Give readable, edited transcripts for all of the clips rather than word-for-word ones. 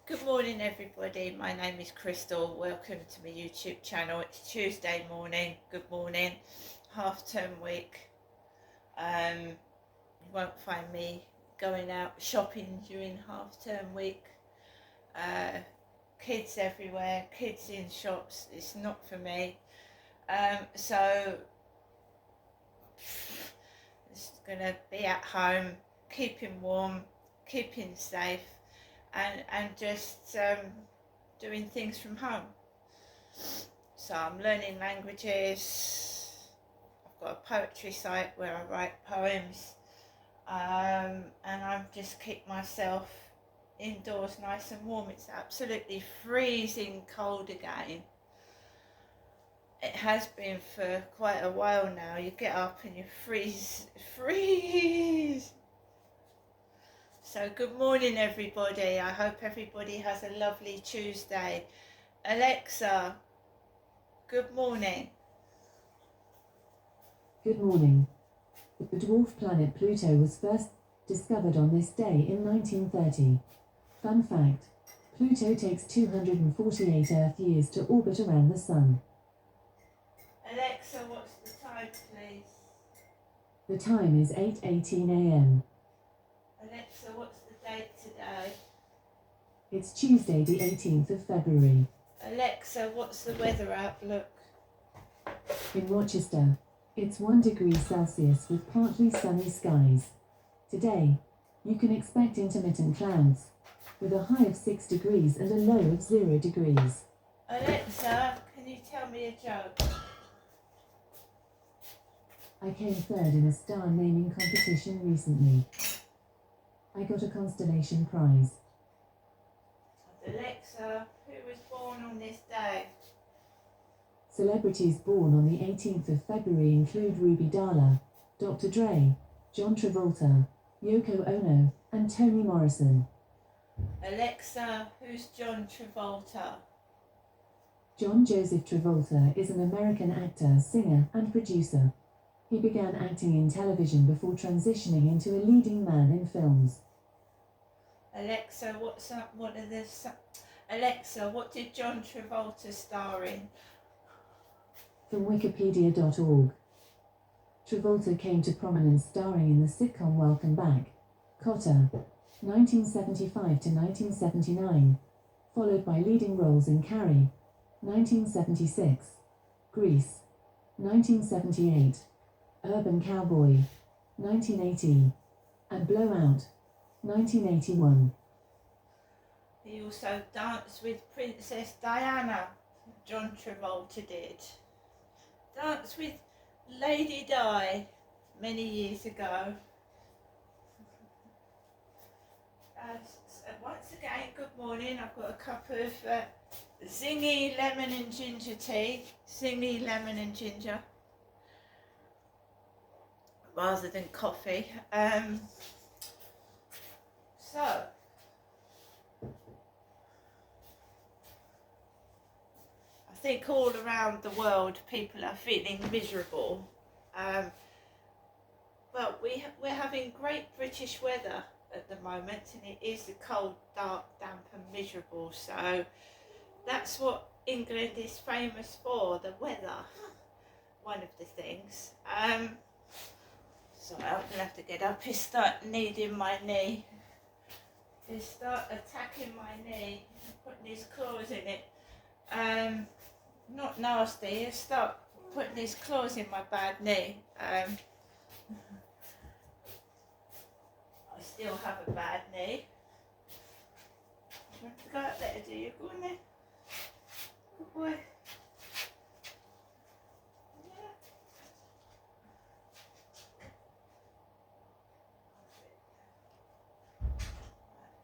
Good morning everybody, my name is Crystal, welcome to my YouTube channel. It's Tuesday morning, good morning, half term week. You won't find me going out shopping during half term week. Kids everywhere, kids in shops, it's not for me. So it's going to be at home, keeping warm, keeping safe, and just doing things from home. So I'm learning languages. I've got a poetry site where I write poems, and I've just kept myself indoors nice and warm. It's absolutely freezing cold again. It has been for quite a while now. You get up and you freeze. So good morning everybody. I hope everybody has a lovely Tuesday. Alexa, good morning. Good morning. The dwarf planet Pluto was first discovered on this day in 1930. Fun fact, Pluto takes 248 Earth years to orbit around the Sun. Alexa, what's the time please? The time is 8:18 a.m. Alexa, what's the date today? It's Tuesday the 18th of February. Alexa, what's the weather outlook? In Rochester, it's 1 degree Celsius with partly sunny skies. Today, you can expect intermittent clouds, with a high of 6 degrees and a low of 0 degrees. Alexa, can you tell me a joke? I came third in a star naming competition recently. I got a constellation prize. Alexa, who was born on this day? Celebrities born on the 18th of February include Ruby Dalla, Dr. Dre, John Travolta, Yoko Ono, and Toni Morrison. Alexa, who's John Travolta? John Joseph Travolta is an American actor, singer, and producer. He began acting in television before transitioning into a leading man in films. Alexa, Alexa, what did John Travolta star in? From Wikipedia.org. Travolta came to prominence starring in the sitcom Welcome Back, Kotter, 1975 to 1979, followed by leading roles in Carrie, 1976, Grease, 1978, Urban Cowboy, 1980, and Blowout, 1981. He also danced with Princess Diana, John Travolta did. Danced with Lady Di many years ago. So once again, good morning. I've got a cup of zingy lemon and ginger tea. Zingy lemon and ginger, rather than coffee. So I think all around the world people are feeling miserable. Well, we're having great British weather at the moment, and it is cold, dark, damp and miserable. So that's what England is famous for, the weather, one of the things. So I'm going to have to get up and start kneading my knee. They start attacking my knee, putting his claws in it. Not nasty, he'll start putting his claws in my bad knee. I still have a bad knee. You want to go out there, do you? Go on then. Good boy. Yeah.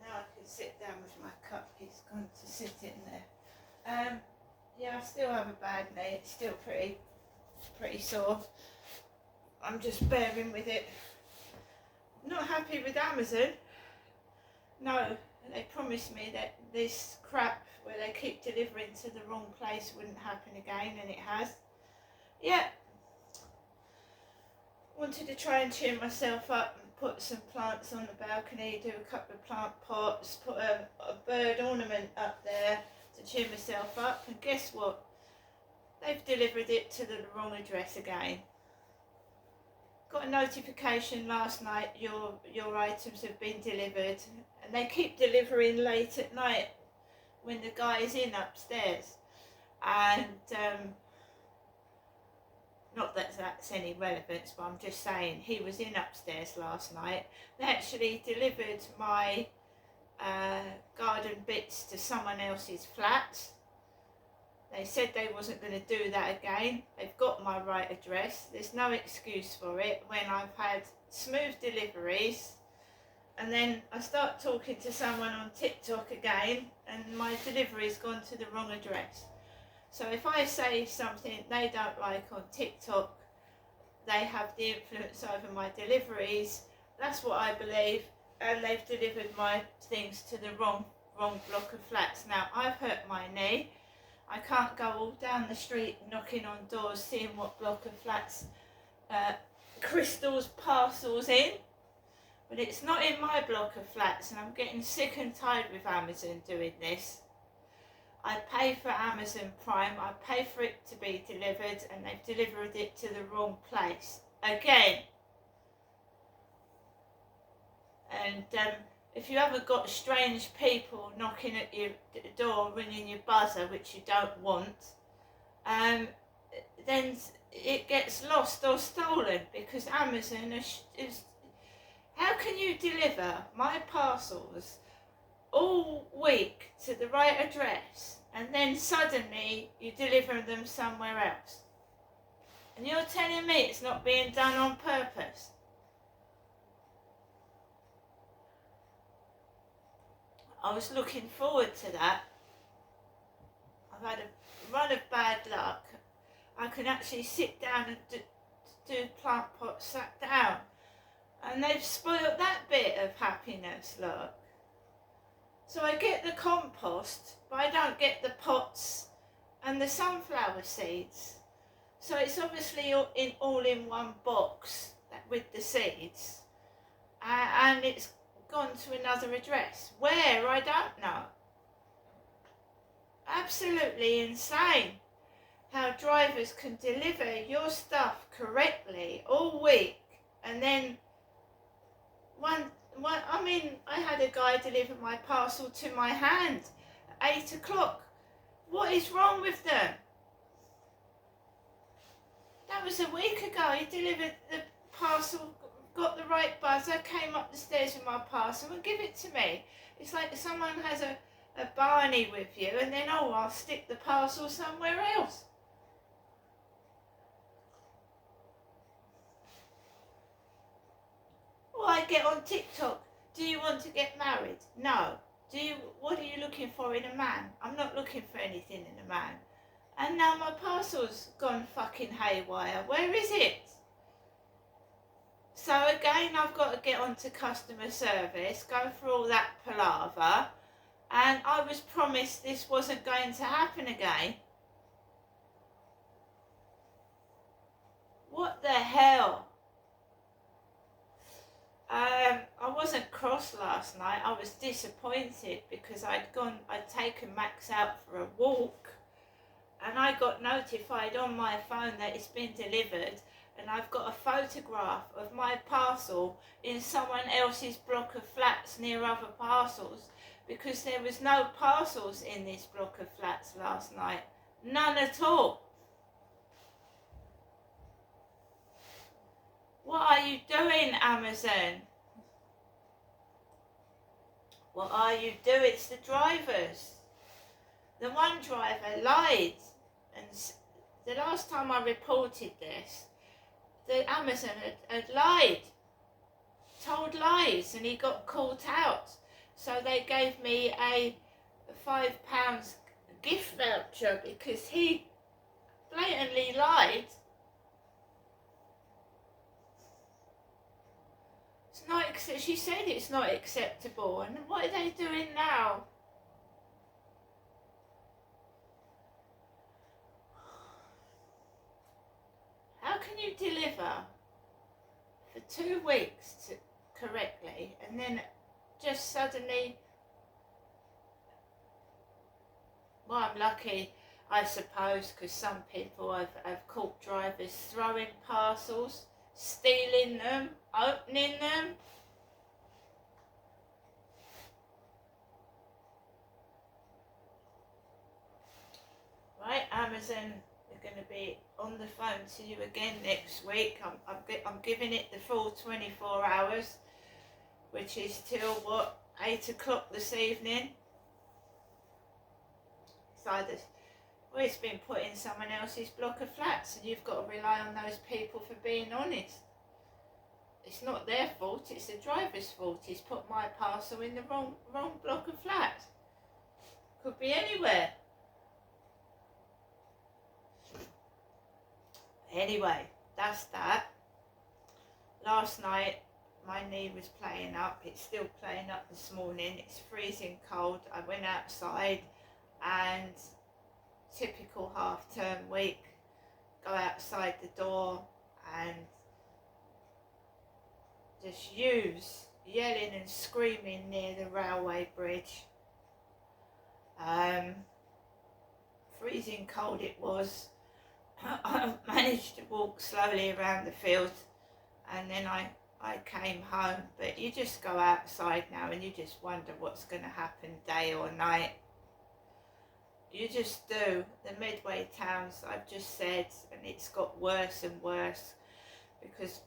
Now I can sit down with my cup. He's gone to sit in there. Yeah, I still have a bad knee. It's still pretty sore. I'm just bearing with it. Not happy with Amazon. No, they promised me that this crap where they keep delivering to the wrong place wouldn't happen again, and it has. Yeah. Wanted to try and cheer myself up. put some plants on the balcony, do a couple of plant pots, put a bird ornament up there to cheer myself up, and guess what? They've delivered it to the wrong address again. Got a notification last night, your items have been delivered, and they keep delivering late at night when the guy is in upstairs. And not that that's any relevance, but I'm just saying, he was in upstairs last night. They actually delivered my garden bits to someone else's flat. They said they wasn't going to do that again. They've got my right address. There's no excuse for it when I've had smooth deliveries. And then I start talking to someone on TikTok again, and my delivery's gone to the wrong address. So if I say something they don't like on TikTok, they have the influence over my deliveries. That's what I believe, and they've delivered my things to the wrong block of flats. Now, I've hurt my knee. I can't go all down the street knocking on doors, seeing what block of flats Crystal's parcel's in. But it's not in my block of flats, and I'm getting sick and tired with Amazon doing this. I pay for Amazon Prime, I pay for it to be delivered, and they've delivered it to the wrong place again. And if you haven't got strange people knocking at your door, ringing your buzzer, which you don't want, then it gets lost or stolen, because Amazon is. How can you deliver my parcels all week to the right address, and then suddenly you deliver them somewhere else? And you're telling me it's not being done on purpose? I was looking forward to that. I've had a run of bad luck. I can actually sit down and do plant pots sat down. And they've spoiled that bit of happiness, look. So I get the compost, but I don't get the pots and the sunflower seeds. So it's obviously all in one box with the seeds. And it's gone to another address. Where? I don't know. Absolutely insane how drivers can deliver your stuff correctly all week, and then I had a guy deliver my parcel to my hand at 8 o'clock. What is wrong with them? That was a week ago. He delivered the parcel, got the right buzzer, came up the stairs with my parcel and give it to me. It's like someone has a Barney with you, and then, I'll stick the parcel somewhere else. Or I get on TikTok, do you want to get married? No. What are you looking for in a man? I'm not looking for anything in a man. And now my parcel's gone fucking haywire. Where is it? So again, I've got to get onto customer service, go through all that palaver, and I was promised this wasn't going to happen again. What the hell? I wasn't cross last night. I was disappointed because I'd taken Max out for a walk, and I got notified on my phone that it's been delivered, and I've got a photograph of my parcel in someone else's block of flats near other parcels, because there was no parcels in this block of flats last night. None at all. What are you doing, Amazon? What are you doing? It's the drivers. The one driver lied, and the last time I reported this, the Amazon had lied, told lies, and he got caught out. So they gave me a £5 gift voucher because he blatantly lied. It's not. She said it's not acceptable, and what are they doing now? How can you deliver for 2 weeks to correctly, and then just suddenly, well, I'm lucky, I suppose, because some people have caught drivers throwing parcels, stealing them, opening them. Right, Amazon are going to be on the phone to you again next week. I'm giving it the full 24 hours, which is till what, 8 o'clock this evening. So well, it's been put in someone else's block of flats, and you've got to rely on those people for being honest. It's not their fault, it's the driver's fault. He's put my parcel in the wrong block of flats. Could be anywhere. Anyway, that's that. Last night my knee was playing up. It's still playing up this morning. It's freezing cold. I went outside, and typical half-term week, go outside the door and just youths yelling and screaming near the railway bridge. Freezing cold it was. I managed to walk slowly around the field, and then I came home. But you just go outside now and you just wonder what's going to happen day or night. You just do. The Medway towns, I've just said, and it's got worse and worse, because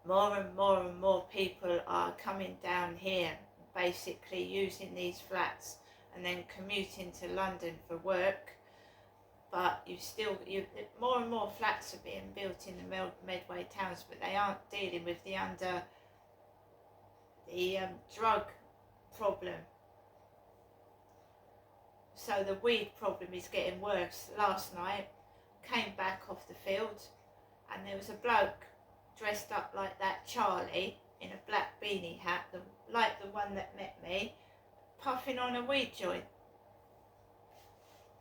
more and more people are coming down here, basically using these flats and then commuting to London for work. But more and more flats are being built in the Medway towns, but they aren't dealing with the drug problem. So the weed problem is getting worse. Last night, came back off the field, and there was a bloke dressed up like that Charlie in a black beanie hat, like the one that met me, puffing on a weed joint.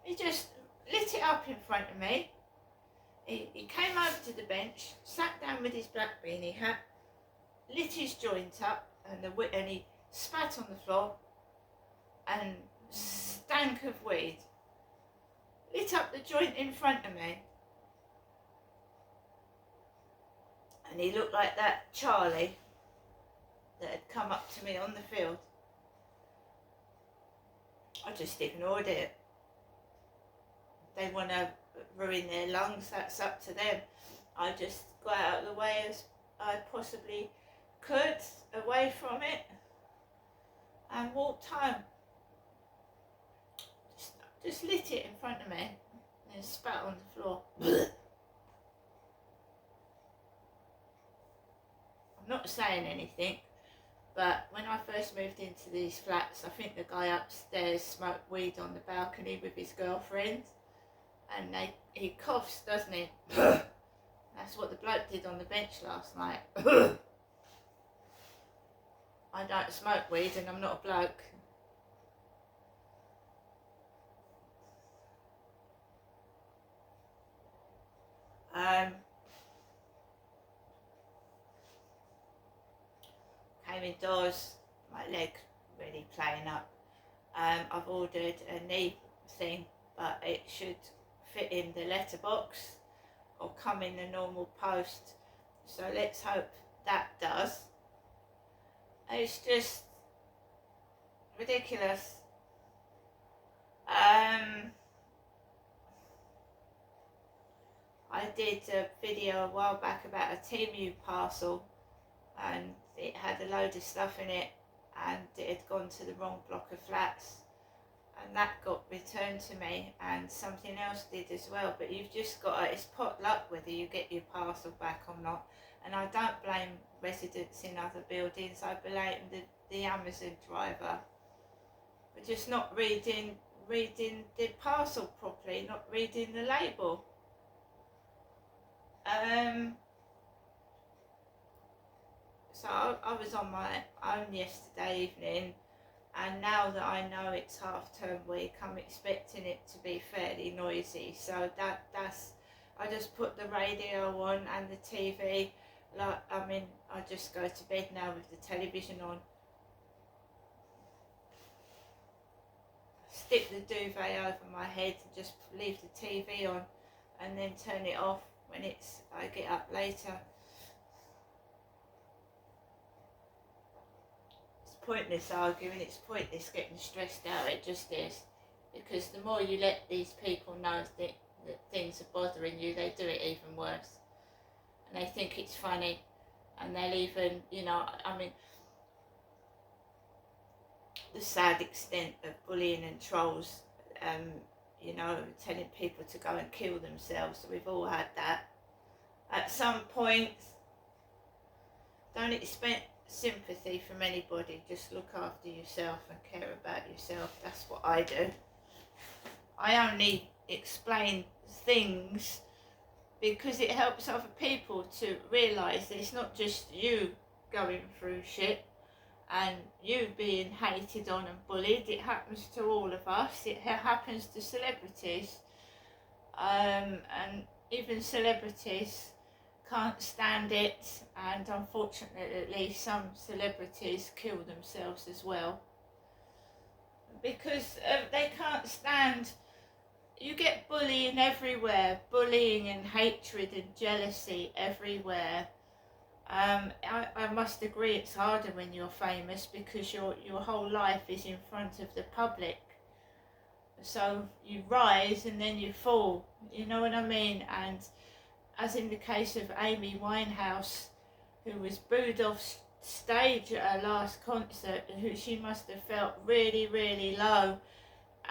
He just lit it up in front of me. He came over to the bench, sat down with his black beanie hat, lit his joint up, and he spat on the floor and stank of weed. Lit up the joint in front of me. And he looked like that Charlie that had come up to me on the field. I just ignored it. They want to ruin their lungs, that's up to them. I just got out of the way as I possibly could, away from it, and walked home. Just lit it in front of me and spat on the floor. I'm not saying anything, but when I first moved into these flats, I think the guy upstairs smoked weed on the balcony with his girlfriend, and he coughs, doesn't he? That's what the bloke did on the bench last night. I don't smoke weed and I'm not a bloke. Came indoors, my leg really playing up. I've ordered a knee thing, but it should fit in the letterbox or come in the normal post. So let's hope that does. It's just ridiculous. I did a video a while back about a Temu parcel, and it had a load of stuff in it, and it had gone to the wrong block of flats, and that got returned to me, and something else did as well. But you've just got to, it's pot luck whether you get your parcel back or not. And I don't blame residents in other buildings, I blame the Amazon driver for just not reading the parcel properly, not reading the label. So I was on my own yesterday evening, and now that I know it's half-term week, I'm expecting it to be fairly noisy. So that's I just put the radio on and the TV, Like, I mean, I just go to bed now with the television on. Stick the duvet over my head and just leave the TV on, and then turn it off when I get up later. It's pointless arguing, it's pointless getting stressed out, it just is. Because the more you let these people know that things are bothering you, they do it even worse. And they think it's funny, and they'll even, you know, I mean, the sad extent of bullying and trolls, you know, telling people to go and kill themselves. We've all had that. At some point, don't expect sympathy from anybody. Just look after yourself and care about yourself. That's what I do. I only explain things because it helps other people to realise that it's not just you going through shit and you being hated on and bullied. It happens to all of us. It happens to celebrities, and even celebrities can't stand it, and unfortunately some celebrities kill themselves as well because they can't stand. You get bullying everywhere, bullying and hatred and jealousy everywhere. I must agree it's harder when you're famous because your whole life is in front of the public. So you rise and then you fall, you know what I mean? And as in the case of Amy Winehouse, who was booed off stage at her last concert, who she must have felt really, really low,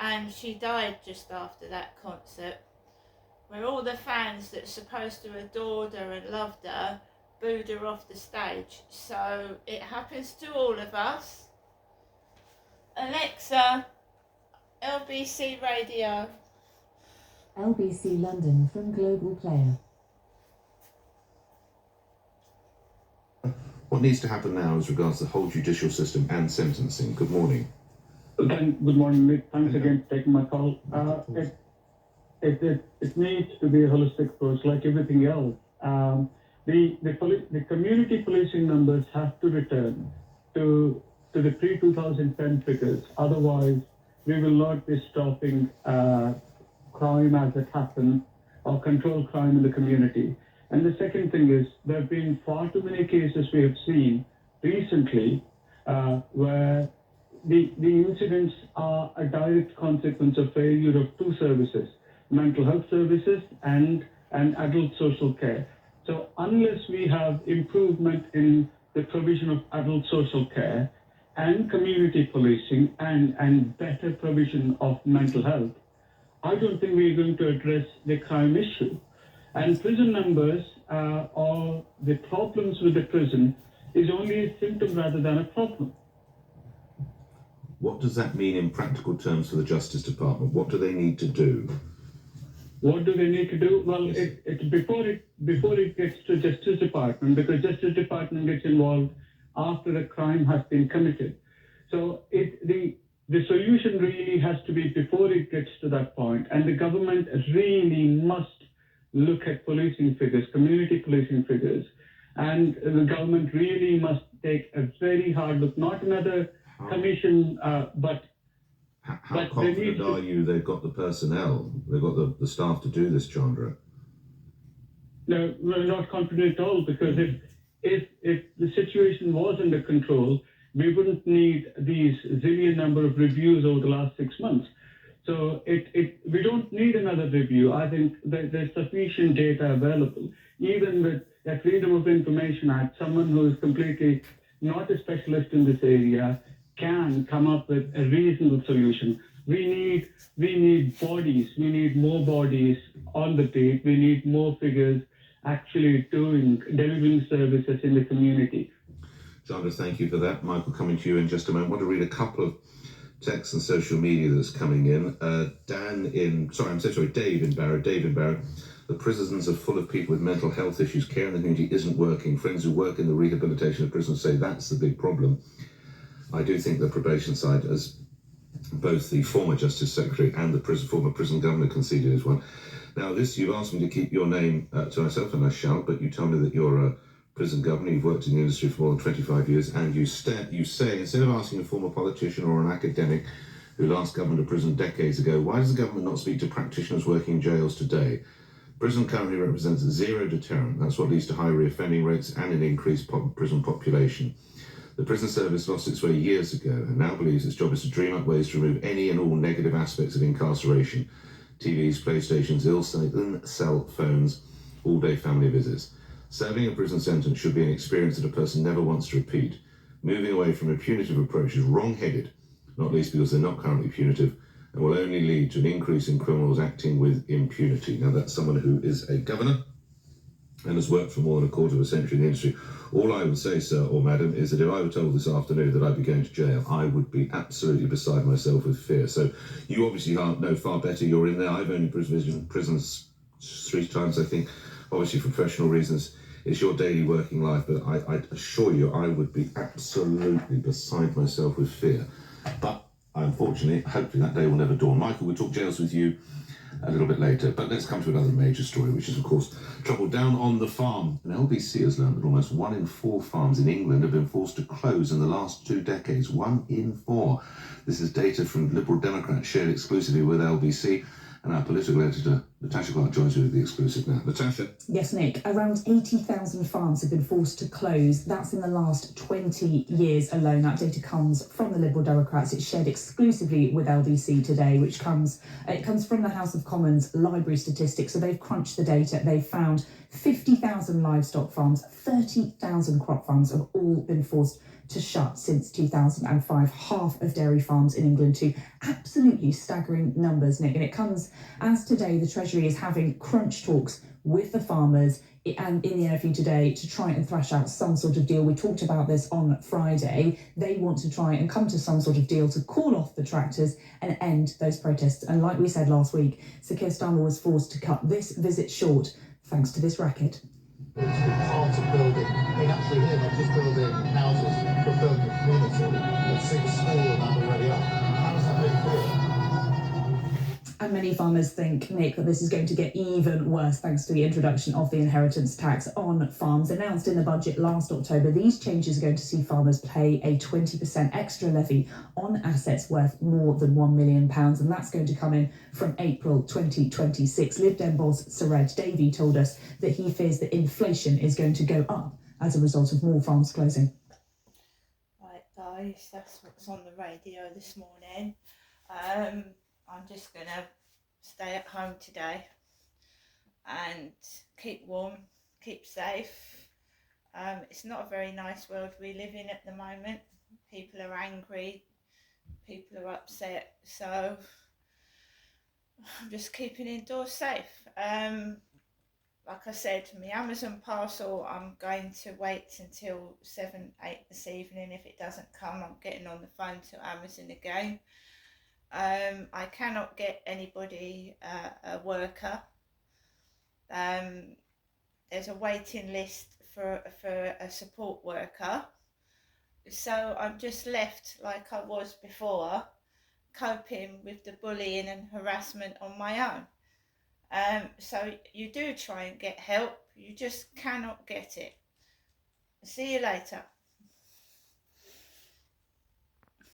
and she died just after that concert, where all the fans that supposed to adored her and loved her booed her off the stage. So it happens to all of us. Alexa, LBC Radio. LBC London from Global Player. What needs to happen now as regards the whole judicial system and sentencing? Good morning. Good morning, Nick. Thanks again for taking my call. It needs to be a holistic approach like everything else. The community policing numbers have to return to the pre-2010 figures. Otherwise, we will not be stopping crime as it happens or control crime in the community. And the second thing is there have been far too many cases we have seen recently where the incidents are a direct consequence of failure of two services, mental health services and adult social care. So unless we have improvement in the provision of adult social care and community policing and better provision of mental health, I don't think we're going to address the crime issue. And prison numbers or the problems with the prison is only a symptom rather than a problem. What does that mean in practical terms for the Justice Department? What do they need to do? What do they need to do? Well, Yes. Before it gets to Justice Department, because Justice Department gets involved after a crime has been committed. So the solution really has to be before it gets to that point, and the government really must look at policing figures, community policing figures, and the government really must take a very hard look, not another commission, but How confident are you they've got the personnel, they've got the staff to do this, Chandra? No, we're not confident at all, because if the situation was under control, we wouldn't need these zillion number of reviews over the last 6 months. So we don't need another review. I think there's sufficient data available. Even with the Freedom of Information Act, someone who is completely not a specialist in this area can come up with a reasonable solution. We need bodies. We need more bodies on the beat. We need more figures actually delivering services in the community. Chandra, thank you for that. Michael, coming to you in just a moment. I want to read a couple of texts and social media that's coming in. Dave in Barrow. The prisons are full of people with mental health issues. Care in the community isn't working. Friends who work in the rehabilitation of prisoners say that's the big problem. I do think the probation side, as both the former Justice Secretary and the former prison governor conceded, is one. Now, you've asked me to keep your name to myself, and I shall, but you tell me that you're a prison governor, you've worked in the industry for more than 25 years, and you say, instead of asking a former politician or an academic who last governed a prison decades ago, why does the government not speak to practitioners working in jails today? Prison currently represents zero deterrent. That's what leads to high reoffending rates and an increased prison population. The prison service lost its way years ago and now believes its job is to dream up ways to remove any and all negative aspects of incarceration. TVs, PlayStations, cell phones, all-day family visits. Serving a prison sentence should be an experience that a person never wants to repeat. Moving away from a punitive approach is wrong-headed, not least because they're not currently punitive, and will only lead to an increase in criminals acting with impunity. Now, that's someone who is a governor and has worked for more than a quarter of a century in the industry. All I would say, sir or madam, is that if I were told this afternoon that I'd be going to jail, I would be absolutely beside myself with fear. So you obviously know far better. You're in there. I've only visited prisons 3 times, I think, obviously for professional reasons. It's your daily working life, but I assure you I would be absolutely beside myself with fear. But unfortunately, hopefully that day will never dawn. Michael, we'll talk jails with you a little bit later, but let's come to another major story, which is, of course, trouble down on the farm. An LBC has learned that almost 1 in 4 farms in England have been forced to close in the last 2 decades. 1 in 4. This is data from Liberal Democrats shared exclusively with LBC. And our political editor, Natasha Clark, joins me with the exclusive now. Natasha. Yes, Nick. Around 80,000 farms have been forced to close. That's in the last 20 years alone. That data comes from the Liberal Democrats. It's shared exclusively with LBC today, which comes from the House of Commons library statistics. So they've crunched the data. They've found 50,000 livestock farms, 30,000 crop farms have all been forced to shut since 2005. Half of dairy farms in England too. Absolutely staggering numbers, Nick. And it comes as today the Treasury is having crunch talks with the farmers and in the NFU today to try and thrash out some sort of deal. We talked about this on Friday. They want to try and come to some sort of deal to call off the tractors and end those protests. And like we said last week, Sir Keir Starmer was forced to cut this visit short thanks to this racket. It's part of building. I mean, actually here, not just building houses, but building a community. Let's see the school and that already up. How does that make you feel? And many farmers think, Nick, that this is going to get even worse thanks to the introduction of the inheritance tax on farms. Announced in the budget last October, these changes are going to see farmers pay a 20% extra levy on assets worth more than £1 million. And that's going to come in from April 2026. Lib Dem boss Sir Ed Davey told us that he fears that inflation is going to go up as a result of more farms closing. Right, guys, that's what's on the radio this morning. I'm just going to stay at home today and keep warm, keep safe. It's not a very nice world we live in at the moment. People are angry, people are upset, so I'm just keeping indoors safe. Like I said, my Amazon parcel, I'm going to wait until 7, 8 this evening. If it doesn't come, I'm getting on the phone to Amazon again. I cannot get anybody, a worker. There's a waiting list for a support worker. So I'm just left like I was before, coping with the bullying and harassment on my own. So you do try and get help, you just cannot get it. See you later.